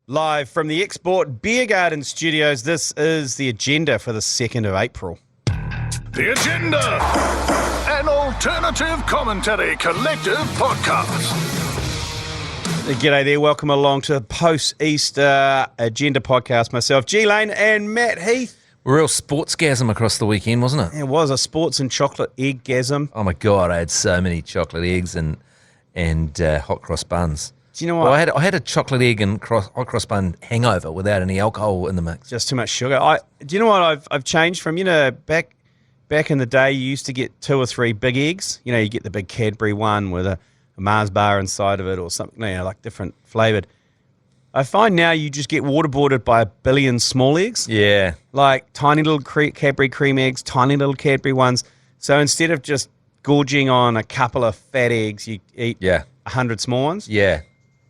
Live from the Export Beer Garden Studios, this is the agenda for the 2nd of April. The Agenda, an alternative commentary collective podcast. G'day there, welcome along to the post-Easter Agenda podcast. Myself, G Lane, and Matt Heath. Real sportsgasm across the weekend, wasn't it? It was a sports and chocolate egg-gasm. Oh my God, I had so many chocolate eggs and hot cross buns. Do you know what? Well, I had a chocolate egg and hot cross bun hangover without any alcohol in the mix. Just too much sugar. Do you know what I've changed from? Back in the day, you used to get 2 or 3 big eggs. You know, you get the big Cadbury one with a Mars bar inside of it or something, like different flavoured. I find now you just get waterboarded by a billion small eggs. Yeah. Like tiny little Cadbury cream eggs, tiny little Cadbury ones. So instead of just gorging on a couple of fat eggs, you eat 100 small ones. Yeah.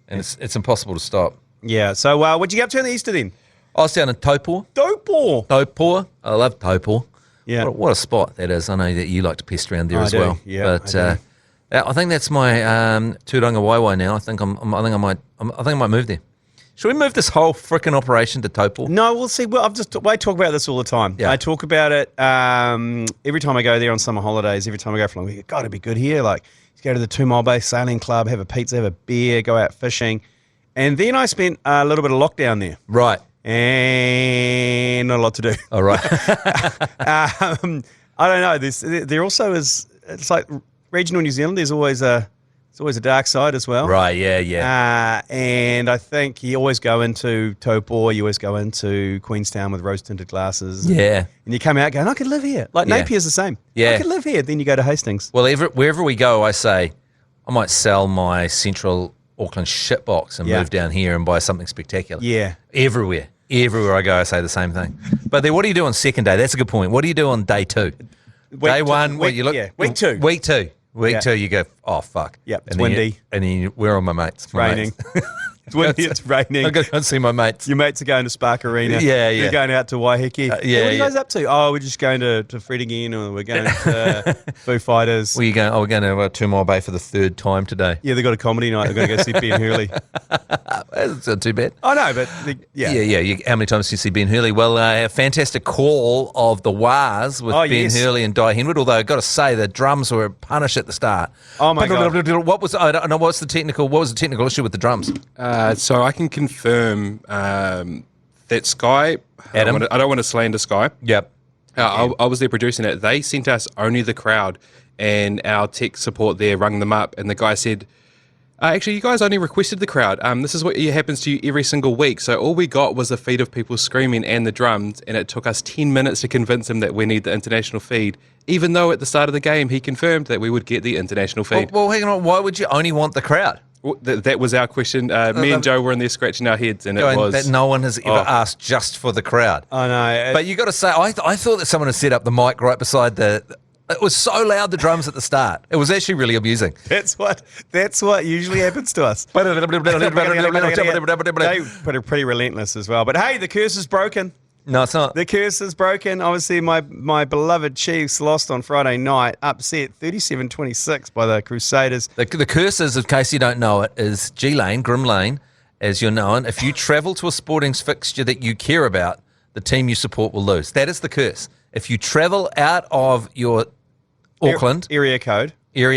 And it's impossible to stop. Yeah. So what'd you get up to in the Easter then? I was down in Taupō. Taupō. I love Taupō. Yeah. What a spot that is. I know that you like to pest around there as well. Yeah. But I think that's my Tūranga Waiwai now. I think I might move there. Should we move this whole frickin' operation to Taupō? No, we'll see. Well, I talk about this all the time. Yeah. I talk about it every time I go there on summer holidays. Every time I go for a long week, God, it'd be good here. Like, go to the 2 Mile Bay Sailing Club, have a pizza, have a beer, go out fishing. And then I spent a little bit of lockdown there. Right. And not a lot to do. All right. I don't know. There also is, it's like regional New Zealand, there's always a dark side as well. Right, yeah. And I think you always go into Taupō, you always go into Queenstown with rose-tinted glasses. Yeah. And you come out going, I could live here. Like Napier's the same. Yeah. I could live here. Then you go to Hastings. Well, wherever we go, I say, I might sell my central Auckland shitbox and move down here and buy something spectacular. Yeah. Everywhere I go, I say the same thing. But then what do you do on second day? That's a good point. What do you do on day 2? Day 1, where you look. Yeah, week 2. Week 2, you go, oh, fuck. Yep, it's windy. Where are my mates? It's raining. It's windy, it's raining. I'm going to go and see my mates. Your mates are going to Spark Arena. Yeah. You're going out to Waiheke. Yeah, what are you guys up to? Oh, we're just going to Fred again, or we're going to Foo Fighters. Where are you going? Oh, we're going to 2 Mile Bay for the 3rd time today. Yeah, they've got a comedy night. They're going to go see Ben Hurley. That's not too bad. I know, but Yeah. How many times did you see Ben Hurley? Well, a fantastic call of the Wahs with Ben Hurley and Di Henwood, although I've got to say the drums were punish at the start. Oh, my God. I don't know, what was the technical issue with the drums? So I can confirm that Sky, Adam? I don't want to slander Sky. Yep. I was there producing it. They sent us only the crowd, and our tech support there rung them up, and the guy said, actually, you guys only requested the crowd. This is what happens to you every single week. So all we got was the feed of people screaming and the drums, and it took us 10 minutes to convince him that we need the international feed, even though at the start of the game he confirmed that we would get the international feed. Well, hang on. Why would you only want the crowd? Well, that was our question. Me and Joe were in there scratching our heads, and it was... That no one has ever asked just for the crowd. I know. But you got to say, I thought that someone had set up the mic right beside the... It was so loud, the drums at the start. It was actually really amusing. That's what usually happens to us. They pretty relentless as well. But hey, the curse is broken. No, it's not. The curse is broken. Obviously, my beloved Chiefs lost on Friday night, upset 37-26 by the Crusaders. The curse is, in case you don't know it, is G Lane, Grim Lane, as you're known. If you travel to a sporting fixture that you care about, the team you support will lose. That is the curse. If you travel out of your Auckland area code, and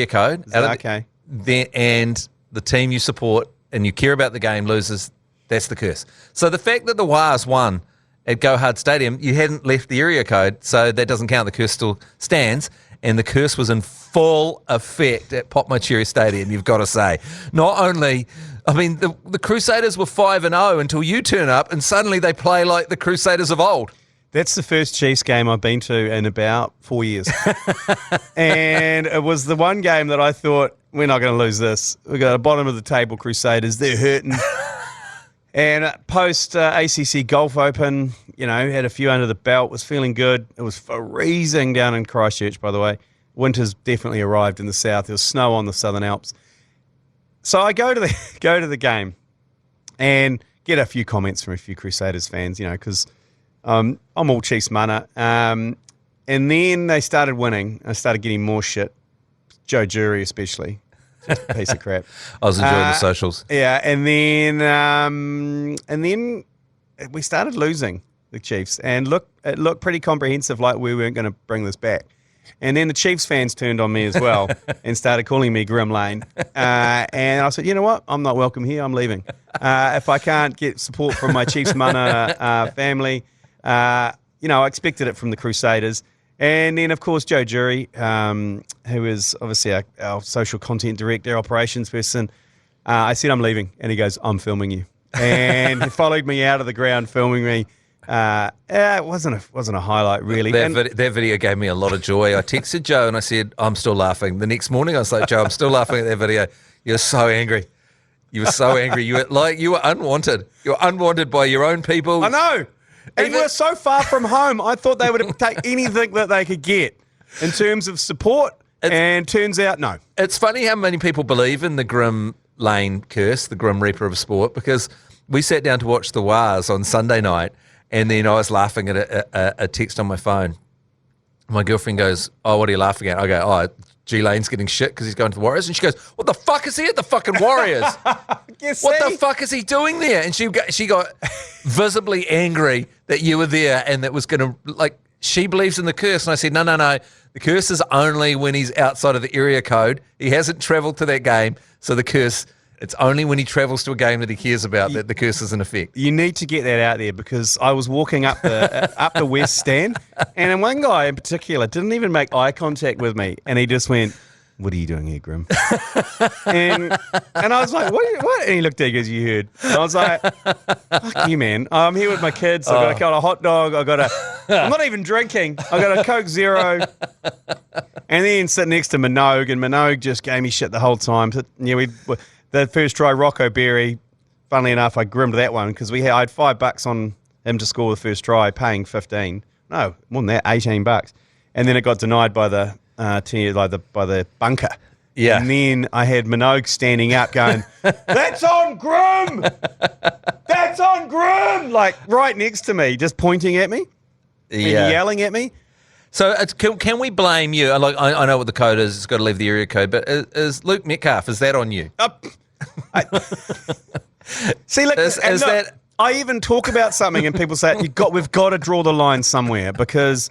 the team you support and you care about the game loses, that's the curse. So the fact that the Wahs won at Go Hard Stadium, you hadn't left the area code, so that doesn't count. The curse still stands, and the curse was in full effect at Pop My Cherry Stadium, you've got to say. Not only, I mean, the Crusaders were 5-0 until you turn up, and suddenly they play like the Crusaders of old. That's the first Chiefs game I've been to in about 4 years. And it was the one game that I thought, we're not going to lose this. We've got a bottom of the table Crusaders. They're hurting. And post ACC Golf Open, had a few under the belt, was feeling good. It was freezing down in Christchurch, by the way. Winter's definitely arrived in the south. There was snow on the Southern Alps. So I go to the game and get a few comments from a few Crusaders fans, because I'm all Chiefs mana. And then they started winning. I started getting more shit. Joe Jury especially. Just a piece of crap. I was enjoying the socials. Yeah, and then we started losing the Chiefs, and it looked pretty comprehensive, like we weren't going to bring this back. And then the Chiefs fans turned on me as well and started calling me Grim Lane. And I said, you know what? I'm not welcome here. I'm leaving. If I can't get support from my Chiefs mana family, I expected it from the Crusaders. And then, of course, Joe Jury, who is obviously our social content director, operations person, I said, I'm leaving. And he goes, I'm filming you. And he followed me out of the ground filming me. It wasn't a highlight, really. That video gave me a lot of joy. I texted Joe and I said, I'm still laughing. The next morning I was like, Joe, I'm still laughing at that video. You're so angry. You were so angry. You were unwanted. You were unwanted by your own people. I know. And you were so far from home. I thought they would take anything that they could get in terms of support. And turns out, no. It's funny how many people believe in the Grim Lane curse, the Grim Reaper of sport, because we sat down to watch the Wahs on Sunday night. And then I was laughing at a text on my phone. My girlfriend goes, oh, what are you laughing at? I go, oh, G Lane's getting shit because he's going to the Warriors. And she goes, what the fuck is he at the fucking Warriors? What the fuck is he doing there? And she got visibly angry that you were there and that was going to, she believes in the curse. And I said, no. The curse is only when he's outside of the area code. He hasn't travelled to that game. So the curse... It's only when he travels to a game that he cares about that the curse is in effect. You need to get that out there, because I was walking up the West stand, and one guy in particular didn't even make eye contact with me, and he just went, what are you doing here, Grim? and I was like, what? And he looked at me as you heard. And I was like, fuck you, man. I'm here with my kids. I've got a hot dog. I'm not even drinking. I got a Coke Zero. And then sit next to Minogue, and Minogue just gave me shit the whole time. So, the first try, Rocco Berry, funnily enough, I grimmed that one because I had $5 on him to score the first try, paying 15. No, more than that, $18. And then it got denied by the bunker. Yeah. And then I had Minogue standing up going, that's on Grim! That's on Grim! Like right next to me, just pointing at me and yelling at me. So can we blame you? I know what the code is. It's got to leave the area code. But is Luke Metcalf, is that on you? See, look, I even talk about something and people say, we've got to draw the line somewhere, because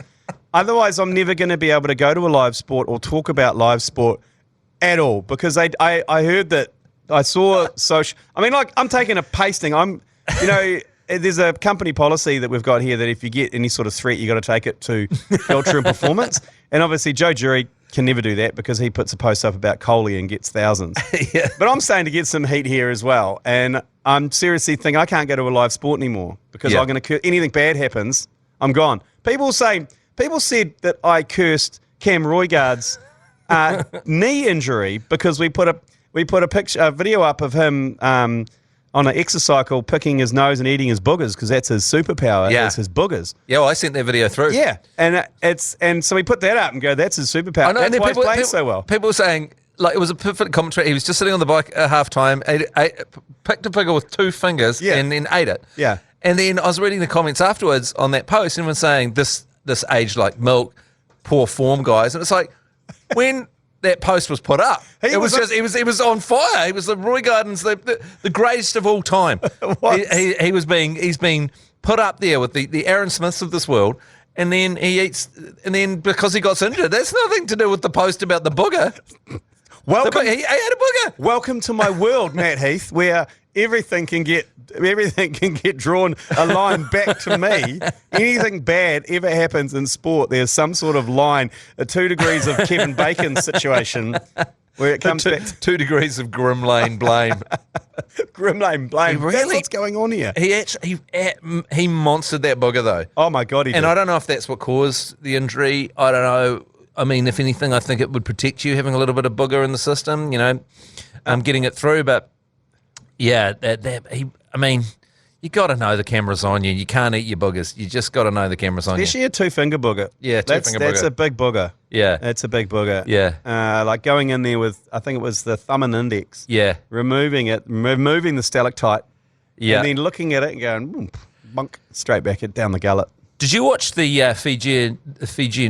otherwise I'm never going to be able to go to a live sport or talk about live sport at all, because I heard that I saw social... I mean, I'm taking a pasting. There's a company policy that we've got here that if you get any sort of threat, you got to take it to Ultra and Performance. And obviously Joe Jury can never do that because he puts a post up about Coley and gets thousands. Yeah. But I'm starting to get some heat here as well. And I'm seriously thinking I can't go to a live sport anymore because I'm going to anything bad happens, I'm gone. People said that I cursed Cam Roygaard's knee injury because we put a video up of him on an exercycle, picking his nose and eating his boogers, because that's his superpower. Yeah. It's his boogers. Yeah, well, I sent that video through. Yeah, and so we put that up and go, that's his superpower. That's why he's playing so well. People were saying, it was a perfect commentary. He was just sitting on the bike at halftime, picked a pickle with 2 fingers, and then ate it. Yeah. And then I was reading the comments afterwards on that post, and everyone saying, this aged like milk, poor form, guys. And it's like, when that post was put up, he was on fire. He was the Roy Gardens, the greatest of all time. He's been put up there with the Aaron Smiths of this world, and then he eats, and then because he got injured, that's nothing to do with the post about the booger. He ate a booger. Welcome to my world, Matt Heath, where everything can get drawn a line back to me. Anything bad ever happens in sport, there's some sort of line, a 2 degrees of Kevin Bacon situation where it comes back to 2 degrees of Grim Lane blame. Grim Lane blame. That's what's going on here. He monstered that booger though. Oh my God, he did. And I don't know if that's what caused the injury. I don't know. I mean, if anything, I think it would protect you having a little bit of booger in the system, getting it through. But yeah, you got to know the camera's on you. You can't eat your boogers. You just got to know the camera's on Especially you. Especially a 2-finger booger. Yeah, that's a big booger. Yeah. It's a big booger. Yeah. Like going in there with, I think it was the thumb and index. Yeah. Removing the stalactite. Yeah. And then looking at it and going, bunk, straight back down the gullet. Did you watch the Fijian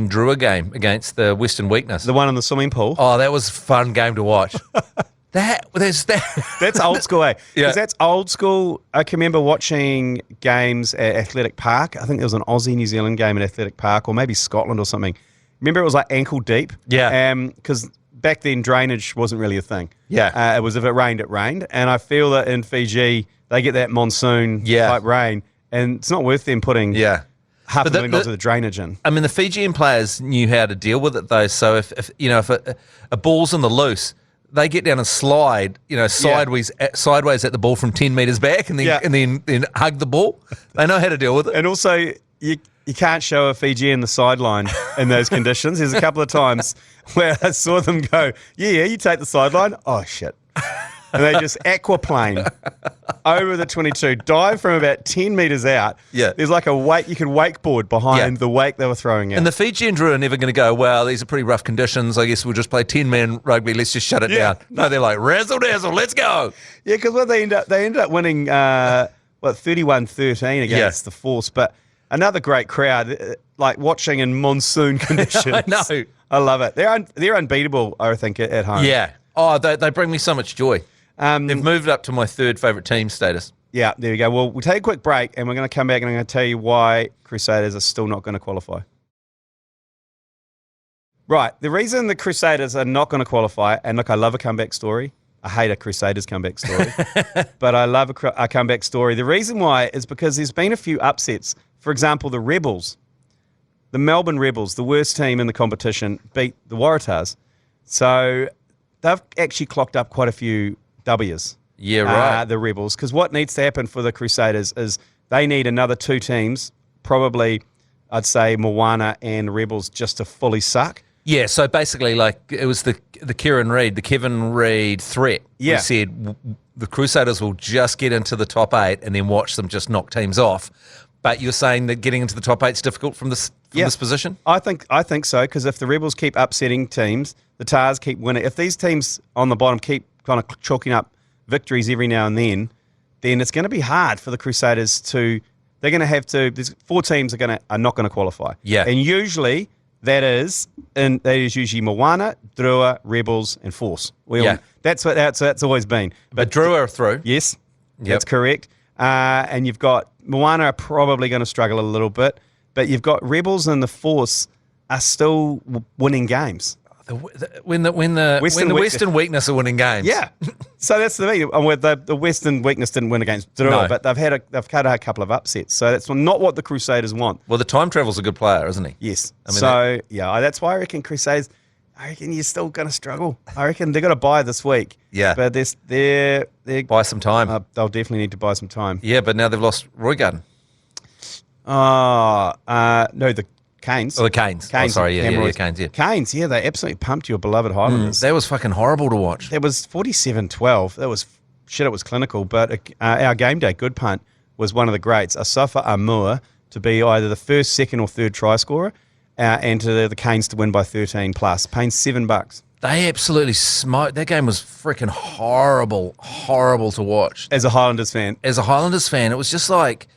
Drua game against the Western Weakness? The one in the swimming pool? Oh, that was a fun game to watch. There's that. That's old school, eh? Yeah. 'Cause that's old school. I can remember watching games at Athletic Park. I think there was an Aussie-New Zealand game at Athletic Park, or maybe Scotland or something. Remember, it was like ankle deep. Yeah. Because back then, drainage wasn't really a thing. Yeah. It was if it rained, it rained. And I feel that in Fiji, they get that monsoon type rain, and it's not worth them putting half $1 million of the drainage in. I mean, the Fijian players knew how to deal with it, though. So if a ball's in the loose, they get down and slide, sideways at the ball from 10 metres back, and then hug the ball. They know how to deal with it. And also, you can't show a Fijian the sideline in those conditions. There's a couple of times where I saw them go, yeah, you take the sideline. Oh, shit. And they just aquaplane over the 22, dive from about 10 metres out. Yeah. There's like a wake, you can wakeboard behind the wake they were throwing out. And the Fijian Drew are never going to go, well, these are pretty rough conditions. I guess we'll just play 10-man rugby. Let's just shut it down. No, they're like, razzle dazzle, let's go. Yeah, because what they ended up winning, 31-13 against the Force. But another great crowd, like watching in monsoon conditions. I know. I love it. They're unbeatable, I think, at home. Yeah. Oh, they bring me so much joy. They've moved up to my third favourite team status. Yeah, there we go. Well, we'll take a quick break, and we're going to come back, and I'm going to tell you why Crusaders are still not going to qualify. Right, the reason the Crusaders are not going to qualify, and look, I love a comeback story. I hate a Crusaders comeback story, but I love a comeback story. The reason why is because there's been a few upsets. For example, the Rebels, the Melbourne Rebels, the worst team in the competition, beat the Waratahs. So they've actually clocked up quite a few W's. Yeah, right. The Rebels. Because what needs to happen for the Crusaders is they need another two teams, probably, I'd say, Moana and Rebels, just to fully suck. Yeah, so basically, like, it was the Kevin Reid threat. Yeah. We said the Crusaders will just get into the top 8 and then watch them just knock teams off. But you're saying that getting into the top 8 is difficult from this position? I think so, because if the Rebels keep upsetting teams, the Tars keep winning. If these teams on the bottom keep kind of chalking up victories every now and then it's going to be hard for the Crusaders to. They're going to have to. There's 4 teams are not going to qualify. Yeah, and usually that is usually Moana, Drua, Rebels, and Force. That's always been. But Drua are through. Yes, that's correct. And you've got Moana are probably going to struggle a little bit, but you've got Rebels and the Force are still winning games. When the Western weakness are winning games. Yeah. So that's the thing. The Western weakness didn't win against Drua, but they've had a couple of upsets. So that's not what the Crusaders want. Well, the time travel's a good player, isn't he? Yes. That's why I reckon Crusaders. I reckon you're still going to struggle. I reckon they're going to buy this week. Yeah. But they're buy some time. They'll definitely need to buy some time. Yeah, but now they've lost Roy Garden. No, the Canes. Oh, the Canes. Canes. Oh, sorry, yeah, Canes, yeah. Canes, yeah, they absolutely pumped your beloved Highlanders. That was fucking horrible to watch. That was 47-12. That was shit, it was clinical. But our game day good punt was one of the greats, Asafa Amua, to be either the first, second, or third try scorer, and to the Canes to win by 13 plus, paying $7. They absolutely smoked. That game was freaking horrible to watch. As a Highlanders fan, it was just like,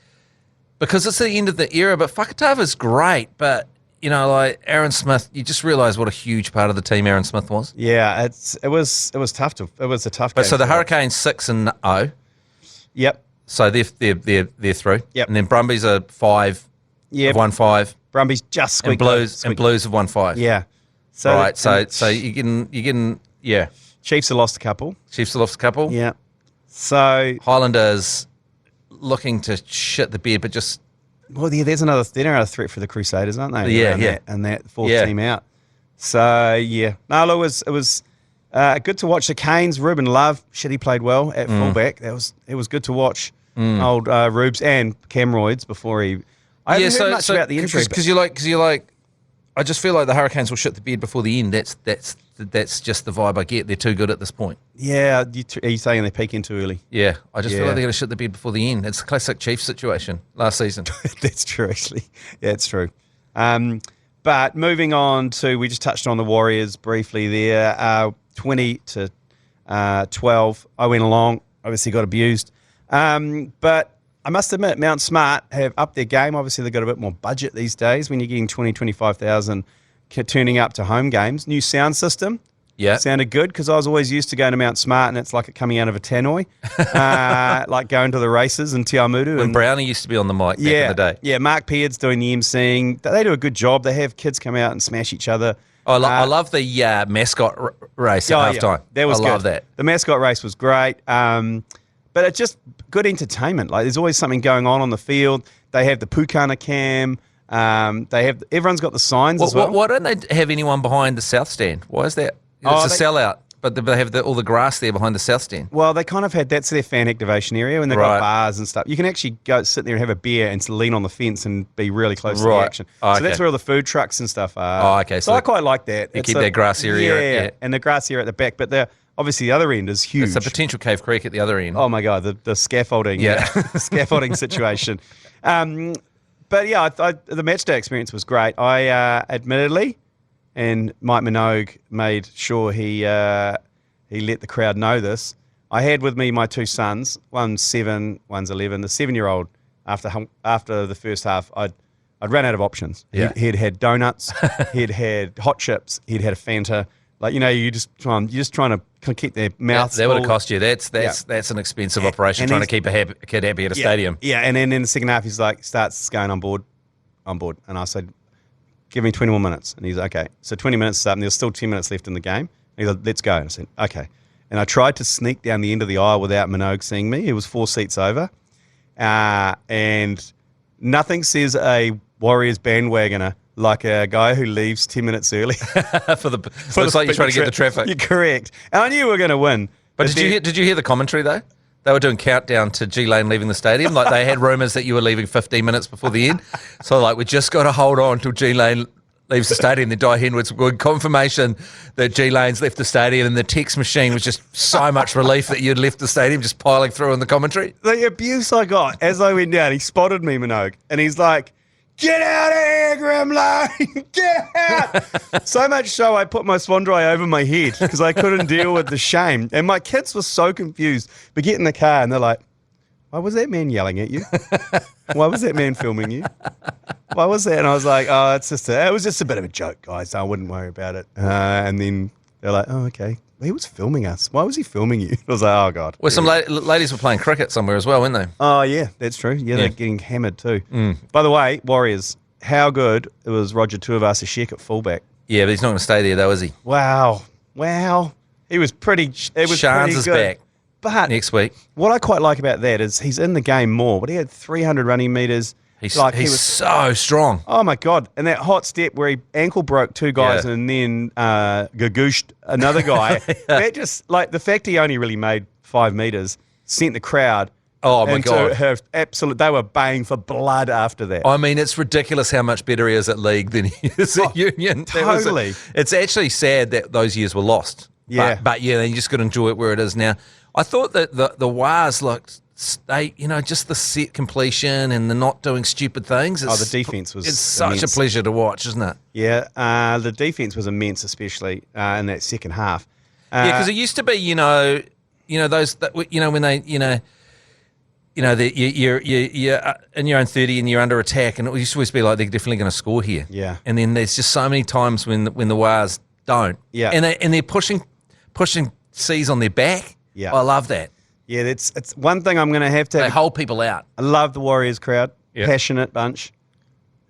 because it's the end of the era, but Fakatava's great, but, like Aaron Smith, you just realise what a huge part of the team Aaron Smith was. Yeah, it was tough it was a tough game. But so the Hurricanes 6-0. Yep. So they're through. Yep. And then Brumbies are 5. Yep. Have won 5. Brumbies just squeaked. And Blues have won 5. Yeah. So right. So you're getting yeah. Chiefs have lost a couple. Yeah. So Highlanders looking to shit the bed, but just there's another threat for the Crusaders, aren't they? Yeah. And that fourth team out. So yeah, no, it was good to watch the Canes. Ruben Love, he played well at fullback. It was good to watch old Rubes and Camroids before he. I haven't heard much about the injury because you're like. I just feel like the Hurricanes will shit the bed before the end. That's just the vibe I get. They're too good at this point. Yeah, are you saying they peak in too early? Yeah, I just feel like they're going to shit the bed before the end. It's a classic Chiefs situation last season. That's true, actually. Yeah, it's true. But moving on to, we just touched on the Warriors briefly there. 20-12. I went along, obviously got abused. But I must admit, Mount Smart have upped their game. Obviously, they've got a bit more budget these days when you're getting 20,000, 25,000 turning up to home games. New sound system. Yeah. Sounded good because I was always used to going to Mount Smart and it's like coming out of a tannoy, like going to the races in Te Awamutu. When Brownie used to be on the mic back in the day. Yeah, Mark Peard's doing the emceeing. They do a good job. They have kids come out and smash each other. I love the mascot race at halftime. That was I good. love that. The mascot race was great. But it's just good entertainment. Like there's always something going on the field. They have the Pukana cam. Everyone's got the signs as well. Why don't they have anyone behind the south stand? Why is that? It's a sellout, but they have all the grass there behind the south stand. Well, they kind of that's their fan activation area, and they've got bars and stuff. You can actually go sit there and have a beer and lean on the fence and be really close to the action. Oh, so that's where all the food trucks and stuff are. Oh, okay. So I quite like that. You keep that grass area. Yeah, and the grass area at the back, but obviously the other end is huge. It's a potential Cave Creek at the other end. Oh my God, the scaffolding, scaffolding situation. But yeah, the match day experience was great. I admittedly, and Mike Minogue made sure he let the crowd know this. I had with me my two sons, one's 7, one's 11. The 7-year-old, after the first half, I'd run out of options. Yeah. He'd had donuts, he'd had hot chips, he'd had a Fanta. Like, you're just trying to keep their mouths that would have full. cost you. That's an expensive operation, trying to keep a kid happy at a stadium. Yeah, and then in the second half, he's like, starts going on board. And I said, give me 20 more minutes. And he's like, okay. So 20 minutes is up, and there's still 10 minutes left in the game. And he's like, let's go. And I said, okay. And I tried to sneak down the end of the aisle without Minogue seeing me. He was 4 seats over. And nothing says a Warriors bandwagoner like a guy who leaves 10 minutes early. Looks like you're trying to get the traffic. You're correct. And I knew we were going to win. But did you hear the commentary, though? They were doing countdown to G Lane leaving the stadium. Like, they had rumours that you were leaving 15 minutes before the end. So, like, we just got to hold on till G Lane leaves the stadium. Then Di Henwood's good confirmation that G Lane's left the stadium, and the text machine was just so much relief that you'd left the stadium, just piling through in the commentary. The abuse I got as I went down, he spotted me, Minogue, and he's like, get out of here, Grim Lane! Get out! So much so I put my swan dry over my head because I couldn't deal with the shame. And my kids were so confused. We get in the car and they're like, why was that man yelling at you? Why was that man filming you? Why was that? And I was like, oh, it was just a bit of a joke, guys. I wouldn't worry about it. And then they're like, oh, okay. He was filming us. Why was he filming you? I was like, oh, God. Well, some ladies were playing cricket somewhere as well, weren't they? Oh, yeah, that's true. Yeah, they're getting hammered too. By the way, Warriors, how good it was Roger Tuivasa-Sheck at fullback. Yeah, but he's not going to stay there, though, is he? Wow. He was pretty Shans is good. back But next week. What I quite like about that is he's in the game more, but he had 300 running metres. He's so strong. Oh, my God. And that hot step where he ankle broke 2 guys and then gagooshed another guy. That just, like, the fact he only really made 5 metres sent the crowd. Oh, my God. They were baying for blood after that. I mean, it's ridiculous how much better he is at league than he is at Union. Totally. It's actually sad that those years were lost. Yeah. But you just got to enjoy it where it is now. I thought that the Wahs looked, just the set completion and the not doing stupid things. The defence was It's such immense. a pleasure to watch, isn't it? Yeah, the defence was immense, especially in that second half. Yeah, because it used to be, when they, you're in your own 30 and you're under attack, and it used to always be like they're definitely going to score here. Yeah. And then there's just so many times when the Wahs don't. Yeah. And they're pushing C's on their back. Yeah. I love that. Yeah, it's one thing I'm going to have to. They hold people out. I love the Warriors crowd, Yeah. passionate bunch.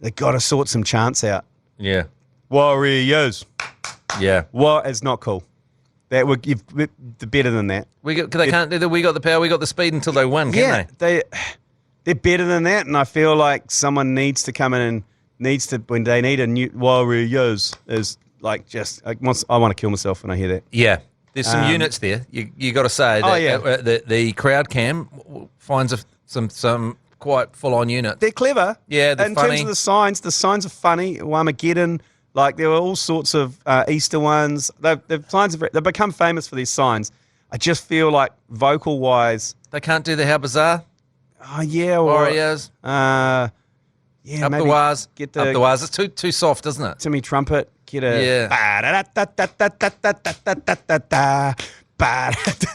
They got to sort some chants out. Yeah. Warriors. Yeah. It's not cool. That the better than that. We got the power, we got the speed until they win, can't they? They're better than that, and I feel like someone needs to come in and when they need a new Warriors is like just I want to kill myself when I hear that. Yeah. There's some units there. You got to say that the crowd cam finds some quite full on units. They're clever. Yeah, they're in funny. terms of the signs are funny. Armageddon, like there were all sorts of Easter ones. They've become famous for these signs. I just feel like vocal wise, They can't do the How Bizarre. oh yeah, or Warriors. Yeah, Up maybe the Wahs. Get Up the Wahs. It's too soft, isn't it? Timmy trumpet. Get a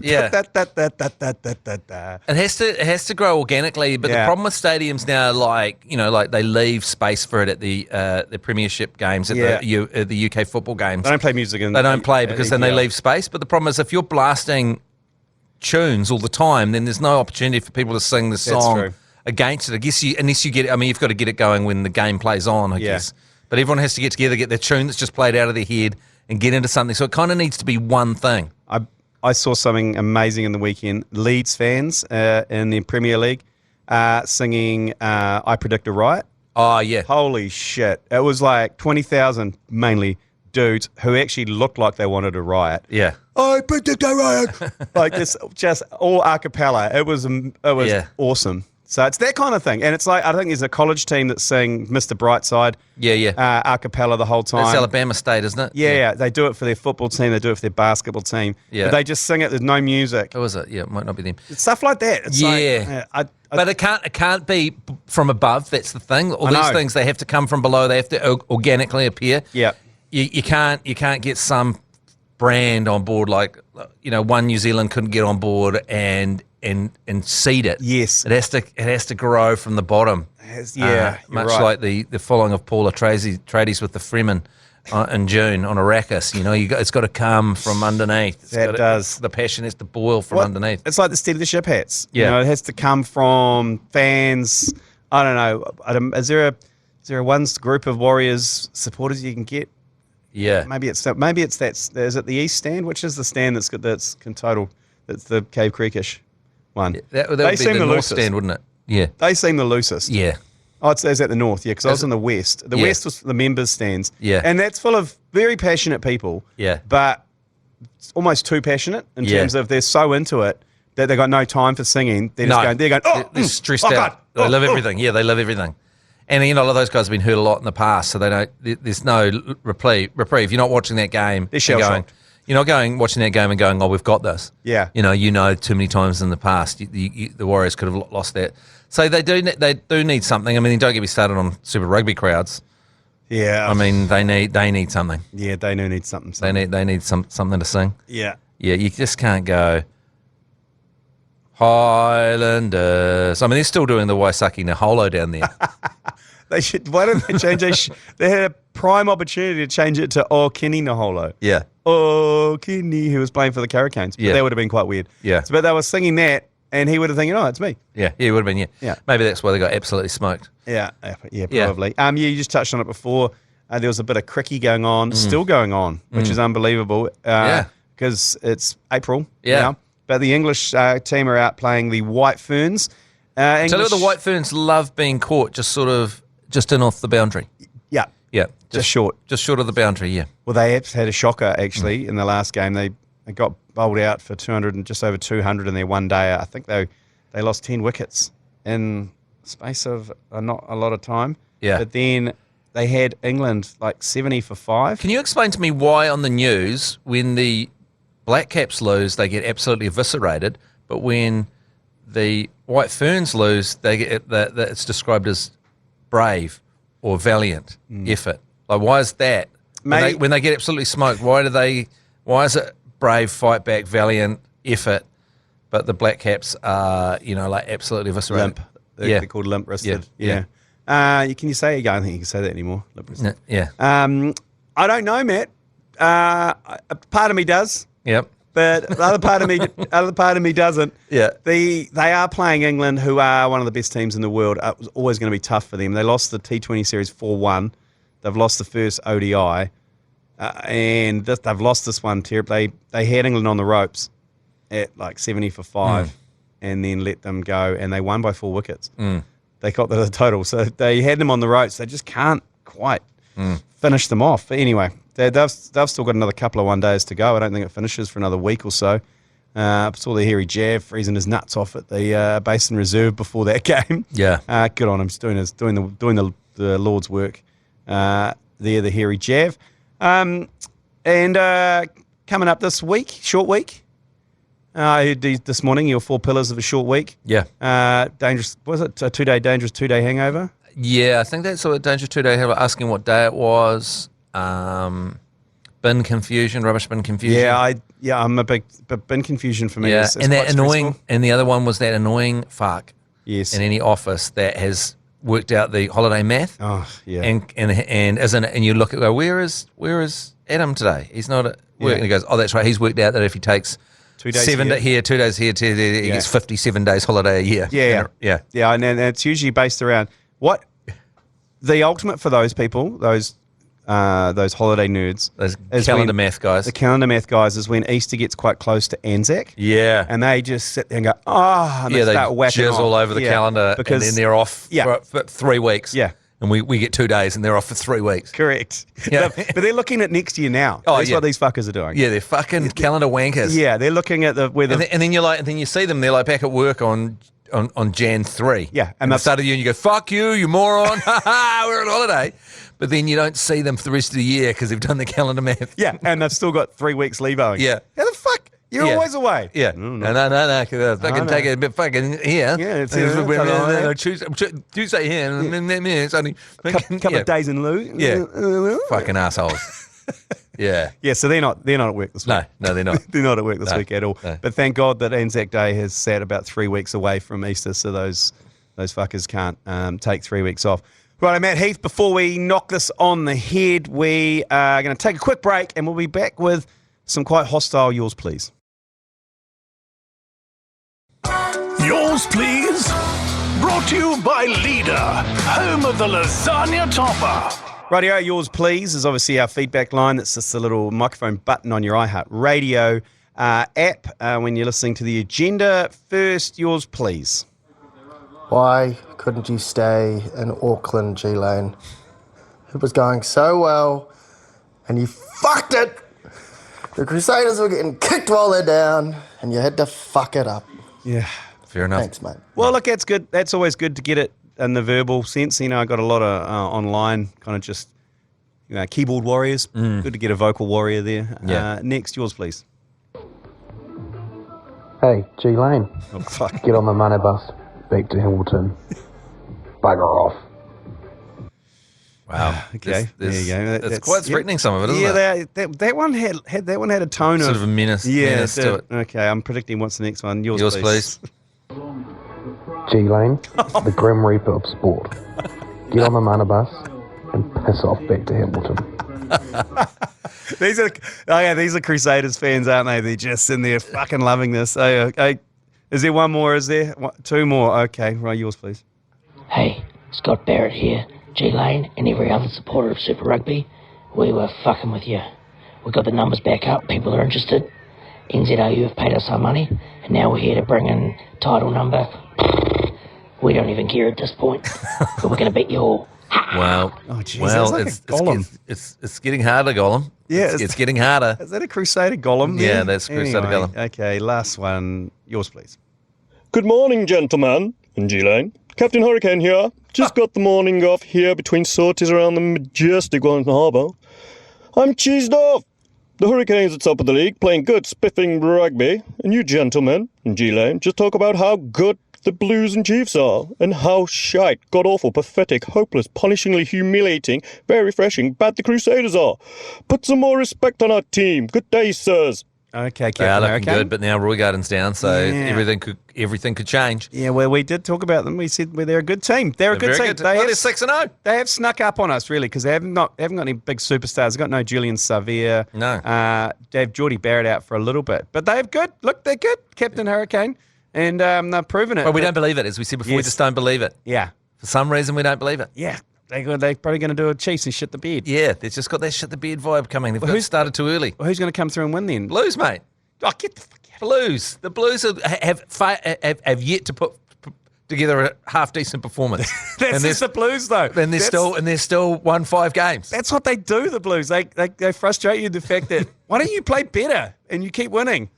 Yeah. It has to grow organically, but the problem with stadiums now, like they leave space for it at the Premiership games, at the UK football games. They don't play music. They don't play because then they leave space. But the problem is, if you're blasting tunes all the time, then there's no opportunity for people to sing the song against it. I guess unless you get, you've got to get it going when the game plays on, I guess. But everyone has to get together, get their tune that's just played out of their head, and get into something. So it kind of needs to be one thing. I saw something amazing in the weekend. Leeds fans in the Premier League singing I Predict a Riot. Oh, yeah. Holy shit. It was like 20,000, mainly dudes, who actually looked like they wanted a riot. Yeah. I predict a riot. Like this, just all a cappella. It was awesome. So it's that kind of thing. And it's like, I think there's a college team that's singing Mr. Brightside. Yeah. A cappella the whole time. That's Alabama State, isn't it? Yeah. They do it for their football team. They do it for their basketball team. Yeah. But they just sing it. There's no music. Who is it? Yeah, it might not be them. It's stuff like that. It's but it can't be from above. That's the thing. All these things, they have to come from below. They have to organically appear. Yeah. You can't get some brand on board, like One New Zealand couldn't get on board and seed it. Yes. It has to grow from the bottom. Much like the following of Paula Tradies with the Fremen in June on Arrakis. It's got to come from underneath. The passion has to boil from underneath. It's like the Steady the Ship hats. Yeah. It has to come from fans. I don't know. Is there a one group of Warriors supporters you can get? Yeah. Maybe it's that. Is it the East stand? Which is the stand that's total? That's the Cave Creekish one. That would be the North stand, wouldn't it? Yeah. They seem the loosest. Yeah. Oh, is that the North? Yeah, because I was in the West. The West was the members' stands. Yeah. And that's full of very passionate people. Yeah. But it's almost too passionate in terms of they're so into it that they've got no time for singing. They're just they're stressed out. God. They love everything. Yeah, they love everything. And a lot of those guys have been hurt a lot in the past, so they don't. There's no reprieve. You're not watching that game. They're shell-shocked. You're not watching that game and going, "Oh, we've got this." Yeah. Too many times in the past, the Warriors could have lost that. So they do need something. Don't get me started on Super Rugby crowds. Yeah. They need something. Yeah, they do need something. They need something to sing. Yeah. Yeah, you just can't go Highlanders. They're still doing the Waisaki Naholo down there. They should. Why don't they change? They had a prime opportunity to change it to Kenny Naholo. Yeah. Kenny, who was playing for the Hurricanes. But that would have been quite weird. Yeah. But they were singing that, and he would have thinking, it's me. Yeah, it would have been, Yeah. Maybe that's why they got absolutely smoked. Yeah, probably. You just touched on it before. There was a bit of cricky going on, still going on, which is unbelievable. Because it's April now. But the English team are out playing the White Ferns. Tell you what, the White Ferns love being caught just in off the boundary. Yeah. Yeah. Just short. Just short of the boundary, yeah. Well, they had a shocker, actually, in the last game. They got bowled out for 200 and just over 200 in their one day. I think they lost 10 wickets in space of not a lot of time. Yeah. But then they had England like 70 for 5. Can you explain to me why on the news, when the Black Caps lose, they get absolutely eviscerated, but when the White Ferns lose, they get it's described as brave or valiant effort? Like, why is that? When they get absolutely smoked, why is it brave, fight back, valiant effort, but the Black Caps are, absolutely eviscerated? Limp. They're called limp-wristed. Yeah. Can you say it again? I don't think you can say that anymore. Limp-wristed. Yeah. I don't know, Matt. Part of me does. Yep. But the other part of me doesn't. Yeah. They are playing England, who are one of the best teams in the world. It was always going to be tough for them. They lost the T20 series 4-1. They've lost the first ODI. And they've lost this one terribly. They had England on the ropes at like 70 for 5 and then let them go, and they won by 4 wickets. They got the total. So they had them on the ropes. They just can't quite finish them off. But anyway, they've still got another couple of one days to go. I don't think it finishes for another week or so. Saw the hairy Jav freezing his nuts off at the Basin Reserve before that game. Yeah. Good on him. He's doing the Lord's work. The hairy Jav. And coming up this week, short week. I heard this morning your 4 pillars of a short week. Yeah. Dangerous. Was it a dangerous 2-day hangover? Yeah, I think that's what Dangerous 2-day hangover. Asking what day it was. Bin confusion, rubbish bin confusion. Yeah, I'm a big bin confusion for me. Yeah, It's and that quite annoying, stressful. and the other one was that annoying fuck Yes. in any office that has worked out the holiday math. Oh, yeah. And isn't it? And you look at go, where is Adam today? He's not at work. Yeah. And he goes, oh, that's right. He's worked out that if he takes 2 days 7 here. here, 2 days here, 2 days there, he gets 57 days holiday a year. Yeah. And it's usually based around what the ultimate for those people, those holiday nerds, Those is calendar when- math guys. The calendar math guys is when Easter gets quite close to Anzac. Yeah. And they just sit there and go, and Yeah, they start whacking jizz off. all over the Yeah, calendar, because and then they're off for 3 weeks. Yeah. And we get 2 days, and they're off for 3 weeks. correct. Yeah. but they're looking at next year now. Oh, That's yeah. what these fuckers are doing. Yeah, they're fucking calendar wankers. Yeah, they're looking at And then you're like, and then you see them, they're like back at work on Jan 3. Yeah, and And the that's- start of the year, and you go, fuck you moron. Ha ha, we're on holiday. But then you don't see them for the rest of the year because they've done the calendar math. yeah, and they've still got 3 weeks leave owing. Yeah. How the fuck? You're Yeah. always away. Yeah. No, 'cause I fucking no. take it a bit fucking here. Yeah, it's Tuesday here. And then it's only Couple of days in lieu. Yeah. Fucking assholes. Yeah. Yeah, so they're not at work this week. No, they're not. They're not at work this No, week at all. no. But thank God that Anzac Day has sat about 3 weeks away from Easter, so those fuckers can't take 3 weeks off. Right, Matt Heath, before we knock this on the head, we are going to take a quick break and we'll be back with some quite hostile yours, please. Yours, please. Brought to you by Leader, home of the lasagna topper. Radio, yours please is obviously our feedback line. That's just a little microphone button on your iHeart Radio app when you're listening to the agenda. First, yours please. Why couldn't you stay in Auckland, G Lane? It was going so well, and you fucked it. The Crusaders were getting kicked while they're down, and you had to fuck it up. Yeah. Fair enough. Thanks, mate. Well, look, that's good. That's always good to get it in the verbal sense. You know, I got a lot of online kind of just keyboard warriors. Good to get a vocal warrior there. Yeah. Next, yours please. Hey, G Lane, Oh, fuck. get on the money bus back to Hamilton. Bugger off. Wow. Okay, there you go. It's quite threatening, some of it, isn't it? Yeah, that one had a tone Sort of a menace to it. Okay, I'm predicting what's the next one. Yours Please. G Lane, the Grim Reaper of sport. Get on the money bus and piss off back to Hamilton. These are Crusaders fans, aren't they? They're just in there fucking loving this. Okay. Is there one more? Is there? Two more? Okay, right, yours please. Hey, Scott Barrett here, G Lane, and every other supporter of Super Rugby. We were fucking with you. We got the numbers back up, people are interested. NZRU have paid us our money, and now we're here to bring in title number. We don't even care at this point, but we're going to beat you all. Wow. Oh, jeez, well, that's like a golem. it's getting harder, Golem. Yeah, It's getting harder. Is that a Crusader golem? Yeah, there? that's Crusader golem. Okay, last one. Yours please. Good morning, gentlemen, in G Lane. Captain Hurricane here. Just got the morning off here between sorties around the majestic Wellington Harbour. I'm cheesed off. The Hurricanes at top of the league, playing good, spiffing rugby. And you gentlemen in G Lane just talk about how good the Blues and Chiefs are, and how shite, god-awful, pathetic, hopeless, punishingly humiliating, very refreshing, bad the Crusaders are. Put some more respect on our team. Good day, sirs. Okay, They are Captain looking Hurricane. good, but now Roy Garden's down, so Yeah. everything could change. Yeah, well, we did talk about them. We said they're a good team. They're a good Very team. good. Well, they're 6-0. They have snuck up on us, really, because they haven't got any big superstars. They've got no Julian Savia. No. They have Geordie Barrett out for a little bit. But they have good. Look, they're good. Captain Hurricane. And they've proven it. But we don't believe it, as we said before. We Yes. just don't believe it. Yeah. For some reason, we don't believe it. Yeah. They're probably going to do a Chiefs and shit the bed. Yeah, they've just got that shit the beard vibe coming. They've got started too early. Well, who's going to come through and win then? Blues, mate. Oh, get the fuck out. Blues. The Blues have yet to put together a half decent performance. That's just the Blues, though. And they're still won 5 games. That's what they do, the Blues. They frustrate you, the fact that, why don't you play better and you keep winning?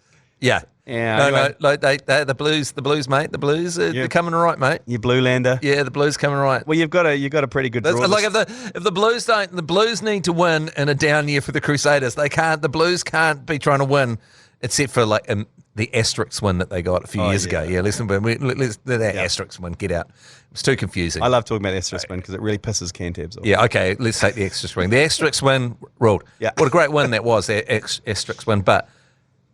Yeah. Yeah, No, anyway. no, like the Blues, mate. The Blues, they're coming right, mate. You Blue Lander. Yeah, the Blues coming right. Well, you've got a pretty good draw. Like if the Blues don't, the Blues need to win in a down year for the Crusaders. They can't. The Blues can't be trying to win, except for like the Asterix win that they got a few years ago. Yeah, listen, let's let that Asterix win get out. It's too confusing. I love talking about the Asterix win because it really pisses Cantabs off. Yeah, okay, let's take the Asterix win. The Asterix win ruled. Yeah. What a great win that was, the Asterix win. But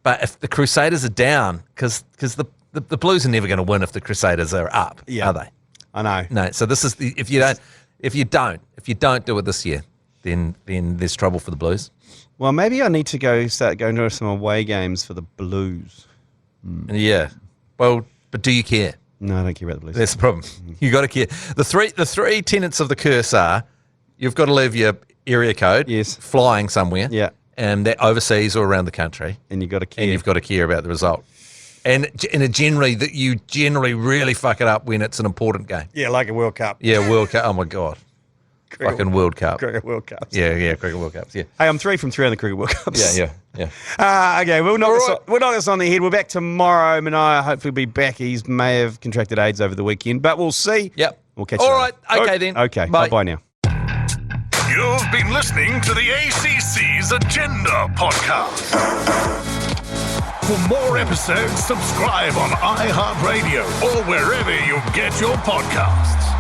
But if the Crusaders are down, because the Blues are never going to win if the Crusaders are up, are they? I know. No. So this is if you don't do it this year, then there's trouble for the Blues. Well, maybe I need to start going to some away games for the Blues. Yeah. Well, but do you care? No, I don't care about the Blues. That's the problem. You got to care. The three tenets of the curse are you've got to leave your area code, flying somewhere, and that overseas or around the country, and you've got to care. And you've got to care about the result. And you generally really fuck it up when it's an important game. Yeah, like a World Cup. Yeah, World Cup. Oh my God. Fucking World Cup. Cricket World Cups. Yeah, Cricket World Cups. Yeah. Hey, I'm 3 from 3 on the Cricket World Cups. Yeah. Okay, we'll knock this on the head. We're back tomorrow. Manaya hopefully will be back. He may have contracted AIDS over the weekend, but we'll see. Yep. We'll catch you All later. right. Okay, then. Okay. Bye. Bye now. You've been listening to the ACC's Agenda podcast. For more episodes, subscribe on iHeartRadio or wherever you get your podcasts.